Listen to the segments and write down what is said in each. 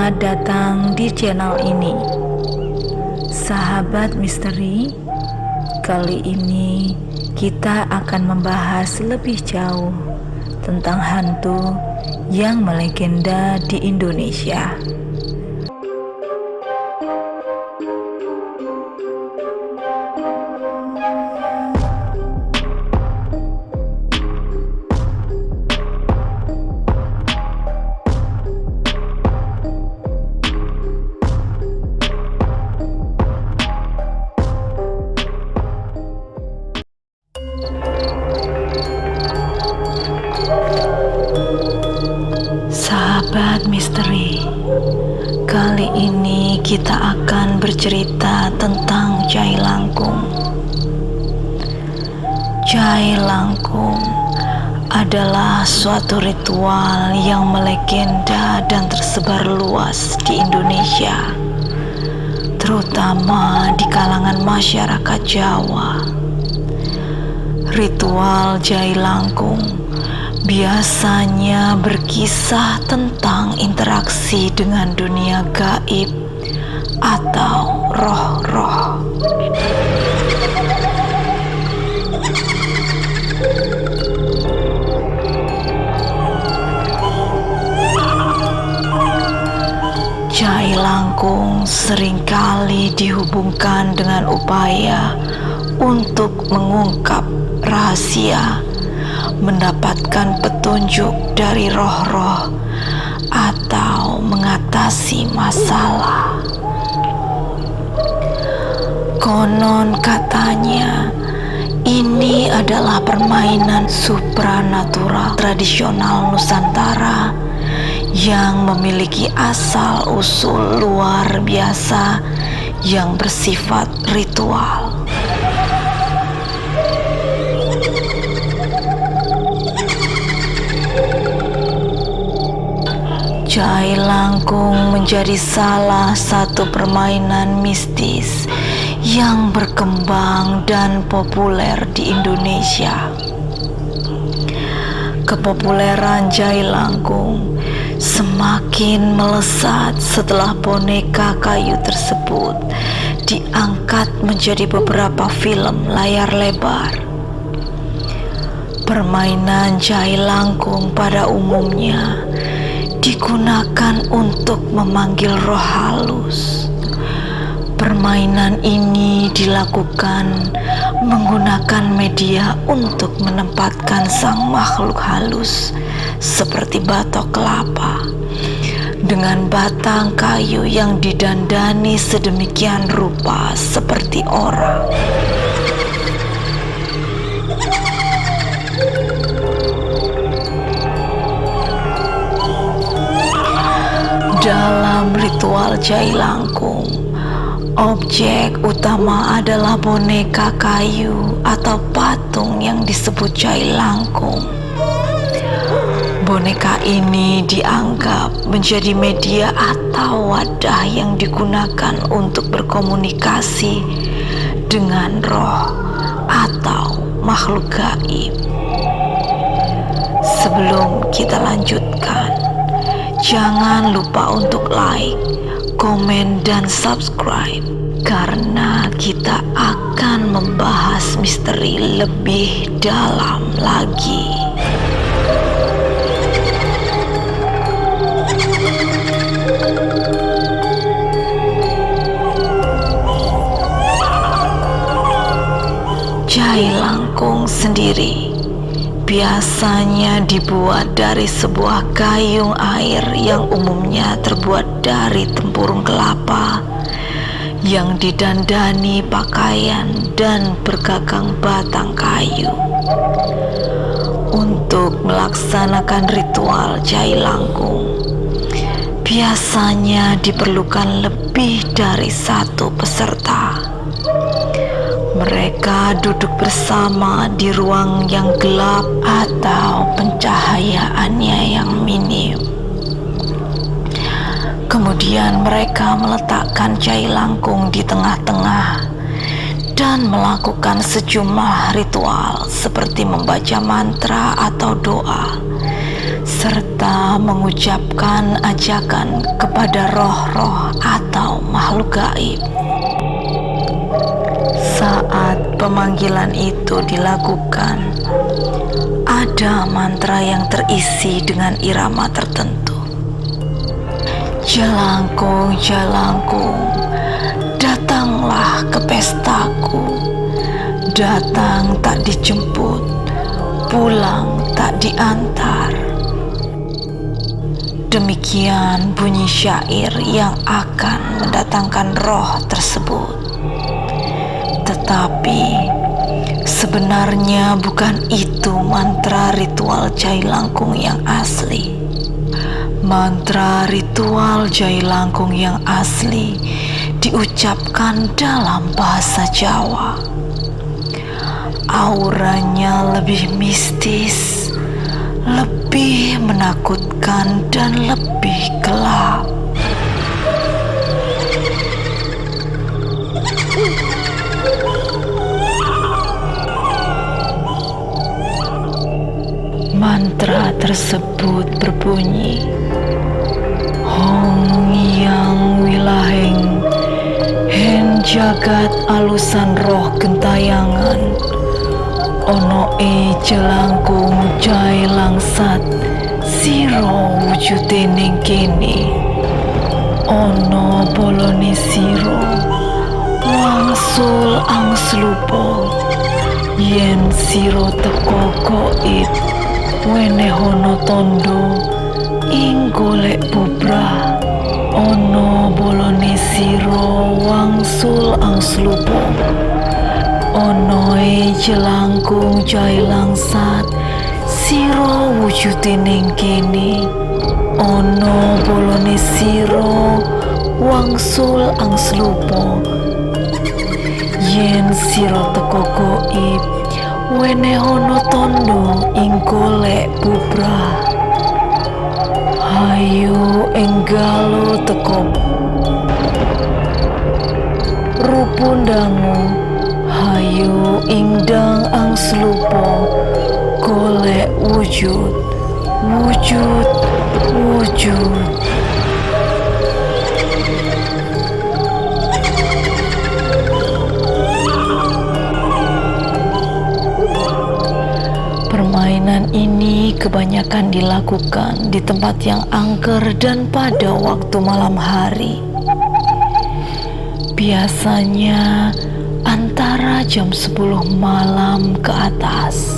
Selamat datang di channel ini, Sahabat Misteri. Kali ini kita akan membahas lebih jauh tentang hantu yang melegenda di Indonesia. Sahabat misteri, kali ini kita akan bercerita tentang Cai Langkung. Cai Langkung adalah suatu ritual yang melegenda dan tersebar luas di Indonesia, terutama di kalangan masyarakat Jawa. Ritual Cai Langkung biasanya berkisah tentang interaksi dengan dunia gaib atau roh-roh. Cai Langkung seringkali dihubungkan dengan upaya untuk mengungkap rahasia, mendapatkan petunjuk dari roh-roh, atau mengatasi masalah. Konon katanya, ini adalah permainan supranatural tradisional Nusantara yang memiliki asal-usul luar biasa yang bersifat ritual. Cai Langkung menjadi salah satu permainan mistis yang berkembang dan populer di Indonesia. Kepopuleran Cai Langkung semakin melesat setelah boneka kayu tersebut diangkat menjadi beberapa film layar lebar. Permainan Cai Langkung pada umumnya digunakan untuk memanggil roh halus. Permainan ini dilakukan menggunakan media untuk menempatkan sang makhluk halus seperti batok kelapa dengan batang kayu yang didandani sedemikian rupa seperti orang. Dalam ritual Cai Langkung, objek utama adalah boneka kayu atau patung yang disebut Cai Langkung. Boneka ini dianggap menjadi media atau wadah yang digunakan untuk berkomunikasi dengan roh atau makhluk gaib. Sebelum kita lanjutkan, jangan lupa untuk like, komen, dan subscribe karena kita akan membahas misteri lebih dalam lagi. Cai Langkung sendiri biasanya dibuat dari sebuah gayung air yang umumnya terbuat dari tempurung kelapa yang didandani pakaian dan bergagang batang kayu. Untuk melaksanakan ritual Cai Langkung, biasanya diperlukan lebih dari satu peserta. Mereka duduk bersama di ruang yang gelap atau pencahayaannya yang minim. Kemudian mereka meletakkan Cai Langkung di tengah-tengah dan melakukan sejumlah ritual seperti membaca mantra atau doa serta mengucapkan ajakan kepada roh-roh atau makhluk gaib. Saat pemanggilan itu dilakukan, ada mantra yang terisi dengan irama tertentu. Jalangkung, jalangkung, datanglah ke pestaku. Datang tak dijemput, pulang tak diantar. Demikian bunyi syair yang akan mendatangkan roh tersebut. Tetapi sebenarnya bukan itu mantra ritual Jailangkung yang asli. Mantra ritual Jailangkung yang asli diucapkan dalam bahasa Jawa. Auranya lebih mistis, lebih menakutkan dan lebih gelap. Mantra tersebut berbunyi, Hong yang wilaheng, hen jagat alusan roh gentayangan, ono jalangkung jai langsat, siro wujude ning kene, ono bolone siro, wangsul angslupo, yen siro teko goib, wenehono tondo ing golek bubrah, ono bolone siro wangsul angslupo, ono jalangkung jai langsat, siro wujude ning kene, ono bolone siro wangsul angslupo, yen siro teko goib, wenehono tondo ing golek bubrah. Hayu enggalo teko rupundangu, hayu ingdang angslupo, golek wujud, wujud, wujud. Permainan ini kebanyakan dilakukan di tempat yang angker dan pada waktu malam hari. Biasanya antara jam 10 malam ke atas.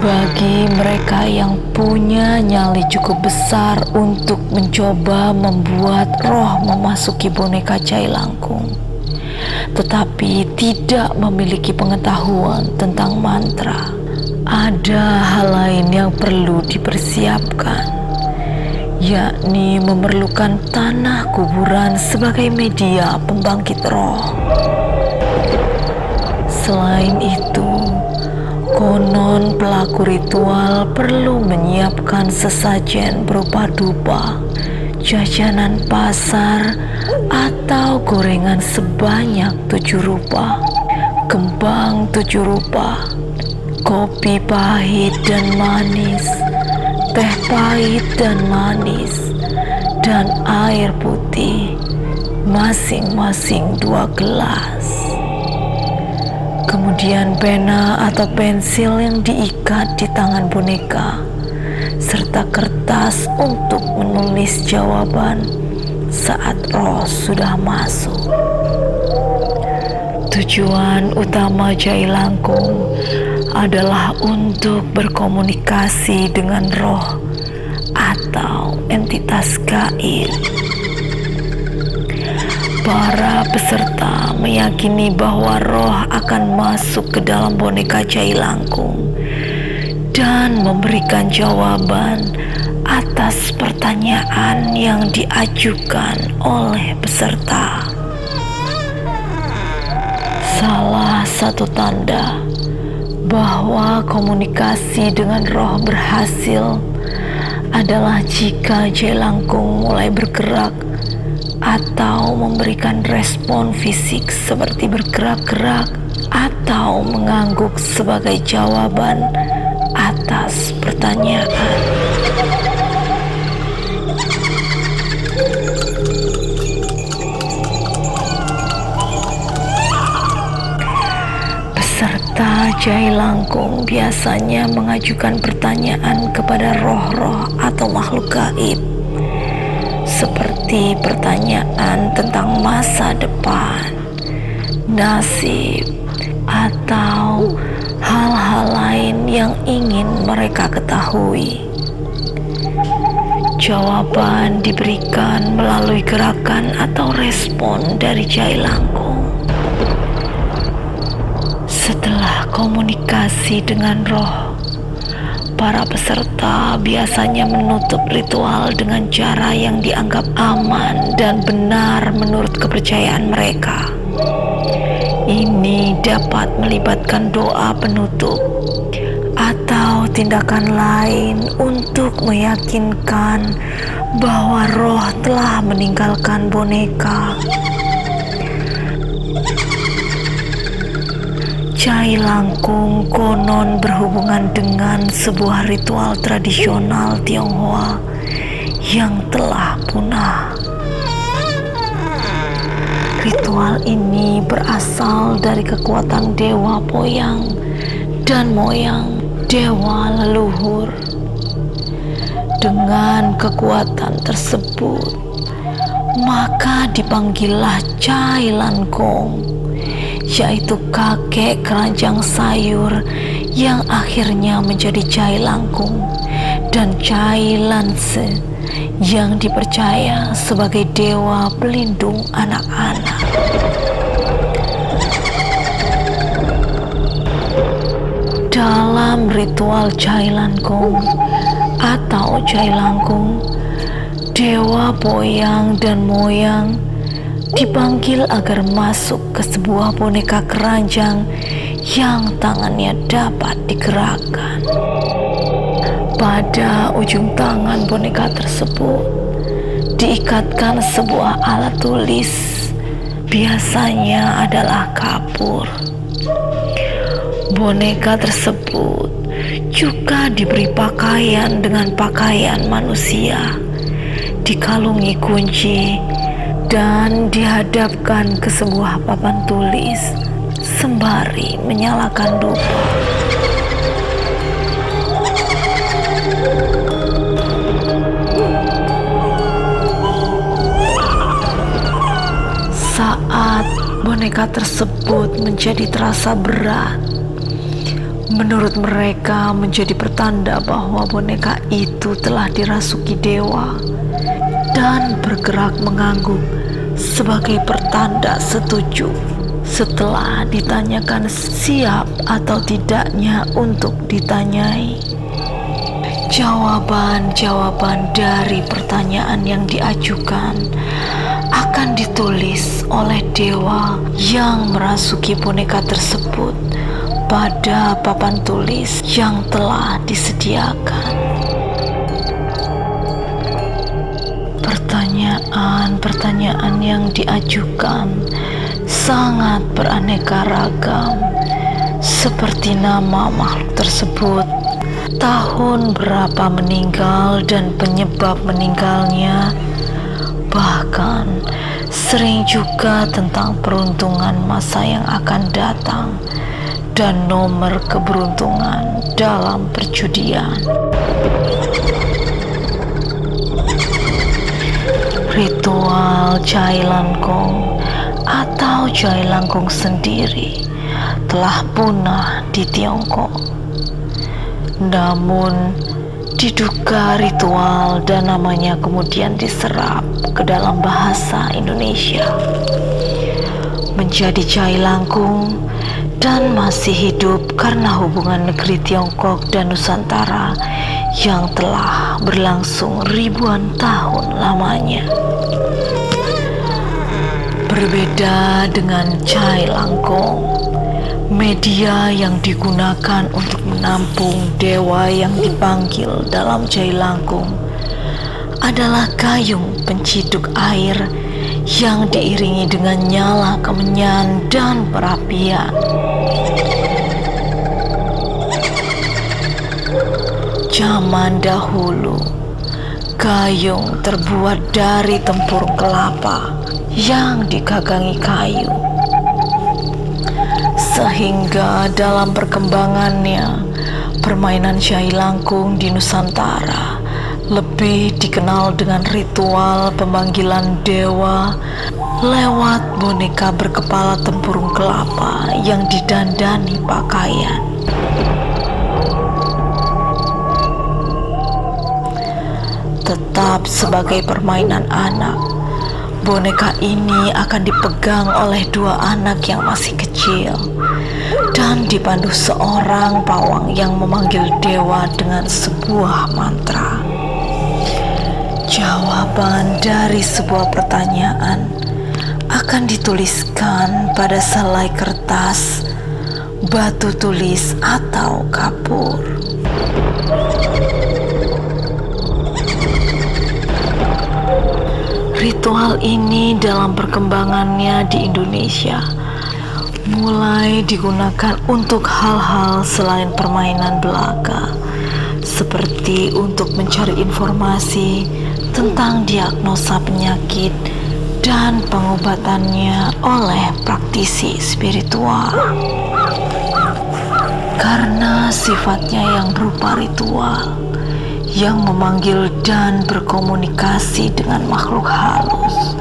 Bagi mereka yang punya nyali cukup besar untuk mencoba membuat roh memasuki boneka Jailangkung, tetapi tidak memiliki pengetahuan tentang mantra, ada hal lain yang perlu dipersiapkan, yakni memerlukan tanah kuburan sebagai media pembangkit roh. Selain itu, konon pelaku ritual perlu menyiapkan sesajen berupa dupa, jajanan pasar, atau gorengan sebanyak 7 rupa, kembang 7 rupa, kopi pahit dan manis, teh pahit dan manis, dan air putih, masing-masing 2 gelas. Kemudian pena atau pensil yang diikat di tangan boneka, serta kertas untuk menulis jawaban saat roh sudah masuk. Tujuan utama Jailangkung adalah untuk berkomunikasi dengan roh atau entitas gaib. Para peserta meyakini bahwa roh akan masuk ke dalam boneka Jailangkung dan memberikan jawaban atas pertanyaan yang diajukan oleh peserta. Salah satu tanda bahwa komunikasi dengan roh berhasil adalah jika Jailangkung mulai bergerak atau memberikan respon fisik seperti bergerak-gerak atau mengangguk sebagai jawaban atas pertanyaan. Peserta Jai Langkung biasanya mengajukan pertanyaan kepada roh-roh atau makhluk gaib, seperti pertanyaan tentang masa depan, nasib, atau hal-hal lain yang ingin mereka ketahui. Jawaban diberikan melalui gerakan atau respon dari Jai Langkung. Setelah komunikasi dengan roh, para peserta biasanya menutup ritual dengan cara yang dianggap aman dan benar menurut kepercayaan mereka. Ini dapat melibatkan doa penutup atau tindakan lain untuk meyakinkan bahwa roh telah meninggalkan boneka. Jai Langkung konon berhubungan dengan sebuah ritual tradisional Tionghoa yang telah punah. Ritual ini berasal dari kekuatan dewa Poyang dan Moyang, dewa leluhur. Dengan kekuatan tersebut, maka dipanggillah Jai Langkung, yaitu kakek keranjang sayur yang akhirnya menjadi Jai Langkung, dan Jai Lanse yang dipercaya sebagai dewa pelindung anak-anak. Dalam ritual Jai Langkung atau Jai Langkung, dewa Poyang dan Moyang dipanggil agar masuk ke sebuah boneka keranjang yang tangannya dapat digerakkan. Pada ujung tangan boneka tersebut diikatkan sebuah alat tulis, biasanya adalah kapur. Boneka tersebut juga diberi pakaian dengan pakaian manusia, dikalungi kunci, dan dihadapkan ke sebuah papan tulis sembari menyalakan dupa. Saat boneka tersebut menjadi terasa berat, menurut mereka menjadi pertanda bahwa boneka itu telah dirasuki dewa dan bergerak mengangguk sebagai pertanda setuju setelah ditanyakan siap atau tidaknya untuk ditanyai. Jawaban-jawaban dari pertanyaan yang diajukan akan ditulis oleh dewa yang merasuki boneka tersebut pada papan tulis yang telah disediakan. Pertanyaan-pertanyaan yang diajukan sangat beraneka ragam, seperti nama makhluk tersebut, tahun berapa meninggal dan penyebab meninggalnya, bahkan sering juga tentang peruntungan masa yang akan datang dan nomor keberuntungan dalam perjudian. Ritual Jai Langkung atau Jai Langkung sendiri telah punah di Tiongkok. Namun diduga ritual dan namanya kemudian diserap ke dalam bahasa Indonesia menjadi Jai Langkung dan masih hidup karena hubungan negeri Tiongkok dan Nusantara yang telah berlangsung ribuan tahun lamanya. Berbeda dengan Jai Langkung, media yang digunakan untuk menampung dewa yang dipanggil dalam Jai Langkung adalah gayung penciduk air yang diiringi dengan nyala kemenyan dan perapian. zaman dahulu, gayung terbuat dari tempurung kelapa yang digagangi kayu. Sehingga dalam perkembangannya, permainan Jailangkung di Nusantara lebih dikenal dengan ritual pemanggilan dewa lewat boneka berkepala tempurung kelapa yang didandani pakaian. Tetap sebagai permainan anak, boneka ini akan dipegang oleh dua anak yang masih kecil dan dipandu seorang pawang yang memanggil dewa dengan sebuah mantra. Jawaban dari sebuah pertanyaan akan dituliskan pada selai kertas, batu tulis, atau kapur. Ritual ini dalam perkembangannya di Indonesia mulai digunakan untuk hal-hal selain permainan belaka, seperti untuk mencari informasi tentang diagnosa penyakit dan pengobatannya oleh praktisi spiritual. Karena sifatnya yang berupa ritual, yang memanggil dan berkomunikasi dengan makhluk halus,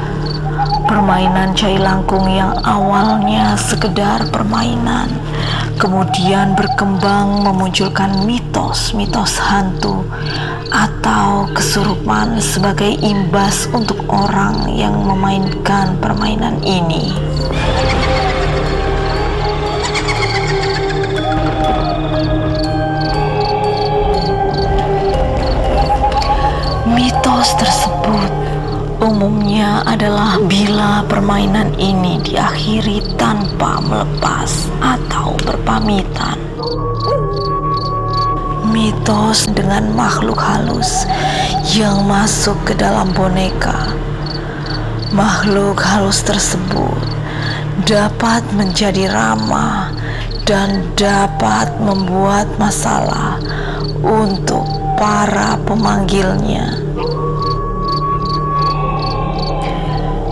permainan Jailangkung yang awalnya sekedar permainan kemudian berkembang memunculkan mitos-mitos hantu atau kesurupan sebagai imbas untuk orang yang memainkan permainan ini. Mitos tersebut umumnya adalah bila permainan ini diakhiri tanpa melepas atau berpamitan. Mitos dengan makhluk halus yang masuk ke dalam boneka. Makhluk halus tersebut dapat menjadi ramah dan dapat membuat masalah untuk para pemanggilnya.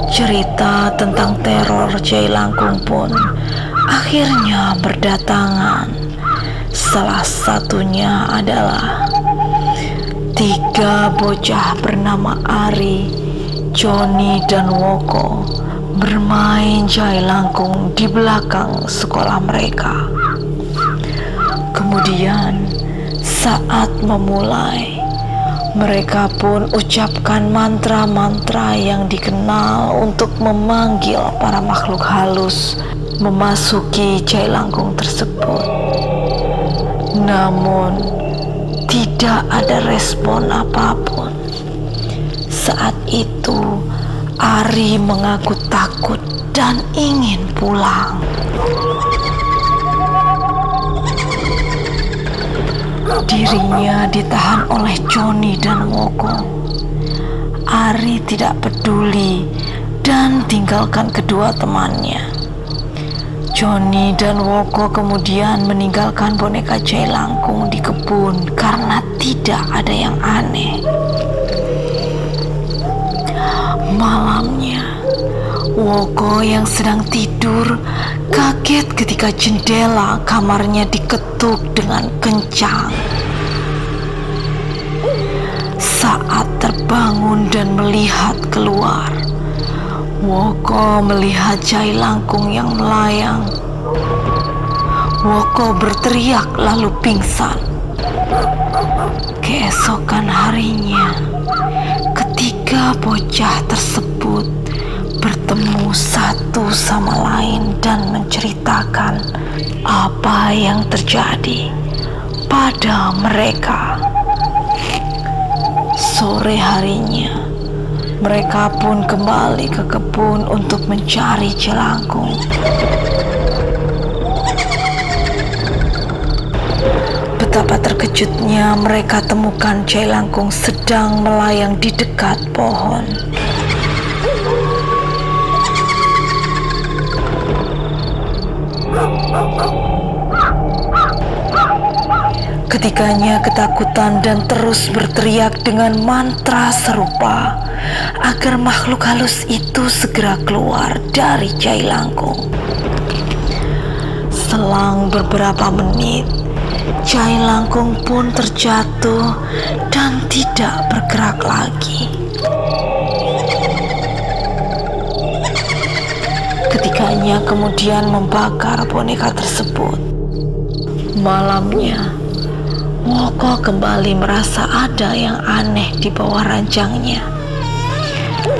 Cerita tentang teror Jailangkung pun akhirnya berdatangan. Salah satunya adalah 3 bocah bernama Ari, Joni, dan Woko bermain Jailangkung di belakang sekolah mereka. Kemudian saat memulai, mereka pun ucapkan mantra-mantra yang dikenal untuk memanggil para makhluk halus memasuki Jailangkung tersebut. Namun, tidak ada respon apapun. Saat itu, Ari mengaku takut dan ingin pulang. Dirinya ditahan oleh Joni dan Woko. Ari tidak peduli dan tinggalkan kedua temannya. Joni dan Woko kemudian meninggalkan boneka Jailangkung di kebun karena tidak ada yang aneh. Malamnya, Woko yang sedang tidur kaget ketika jendela kamarnya diketuk dengan kencang. Saat terbangun dan melihat keluar, Woko melihat Jailangkung yang melayang. Woko berteriak lalu pingsan. Keesokan harinya, ketiga bocah tersebut bertemu satu sama lain dan menceritakan apa yang terjadi pada mereka. Sore harinya, mereka pun kembali ke kebun untuk mencari Jailangkung. Betapa terkejutnya mereka temukan Jailangkung sedang melayang di dekat pohon. Ketiganya ketakutan dan terus berteriak dengan mantra serupa agar makhluk halus itu segera keluar dari Jailangkung. Selang beberapa menit, Jailangkung pun terjatuh dan tidak bergerak lagi. Ketiganya kemudian membakar boneka tersebut. Malamnya, Woko kembali merasa ada yang aneh di bawah ranjangnya.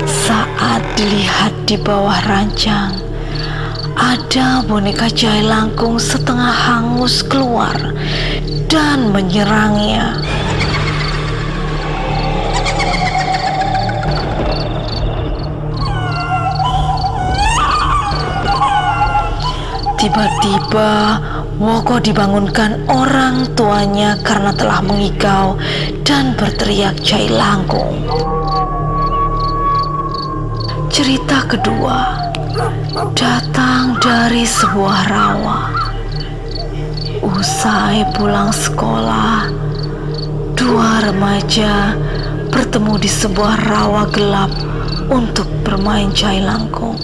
Saat dilihat di bawah ranjang, ada boneka Jailangkung setengah hangus keluar dan menyerangnya. Tiba-tiba Woko dibangunkan orang tuanya karena telah mengigau dan berteriak Jailangkung. Cerita kedua datang dari sebuah rawa. Usai pulang sekolah, dua remaja bertemu di sebuah rawa gelap untuk bermain Jailangkung.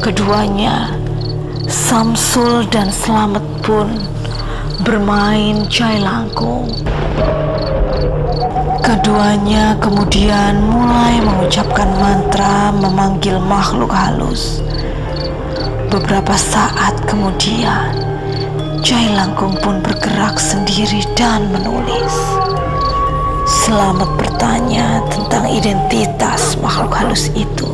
Keduanya, Samsul dan Slamet, pun bermain Jailangkung. Keduanya kemudian mulai mengucapkan mantra memanggil makhluk halus. Beberapa saat kemudian, Jailangkung pun bergerak sendiri dan menulis. Slamet bertanya tentang identitas makhluk halus itu.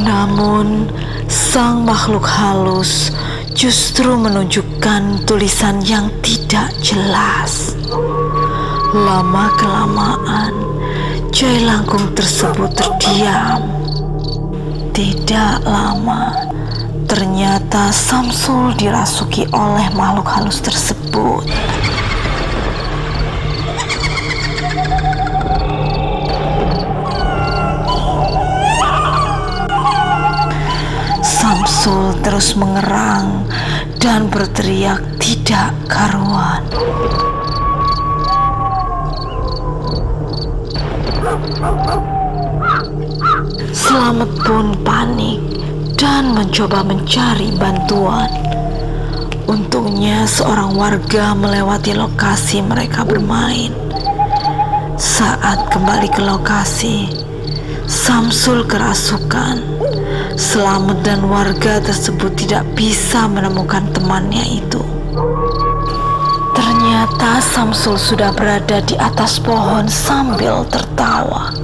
Namun, sang makhluk halus justru menunjukkan tulisan yang tidak jelas. Lama-kelamaan, Jailangkung tersebut terdiam. Tidak lama, ternyata Samsul dirasuki oleh makhluk halus tersebut. Samsul terus mengerang dan berteriak tidak karuan. Slamet pun panik dan mencoba mencari bantuan. Untungnya seorang warga melewati lokasi mereka bermain. Saat kembali ke lokasi, Samsul kerasukan. Slamet dan warga tersebut tidak bisa menemukan temannya itu. Ternyata Samsul sudah berada di atas pohon sambil tertawa.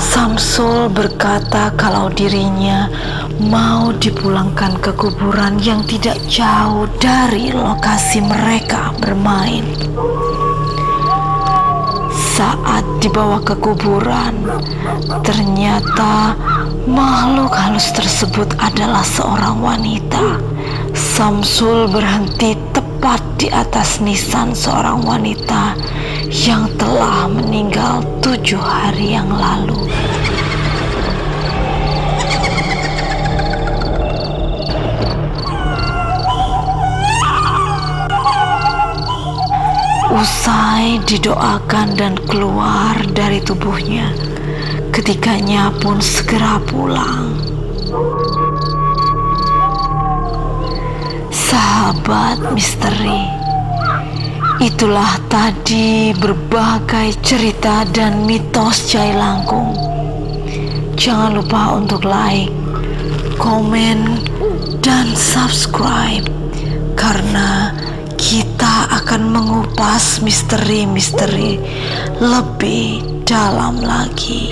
Samsul berkata kalau dirinya mau dipulangkan ke kuburan yang tidak jauh dari lokasi mereka bermain. Saat dibawa ke kuburan, ternyata makhluk halus tersebut adalah seorang wanita. Samsul berhenti tepat di atas nisan seorang wanita yang telah meninggal 7 hari yang lalu. Usai didoakan dan keluar dari tubuhnya, ketiganya pun segera pulang. Sahabat misteri, itulah tadi berbagai cerita dan mitos Jailangkung. Jangan lupa untuk like, komen, dan subscribe, karena kita akan mengupas misteri-misteri lebih dalam lagi.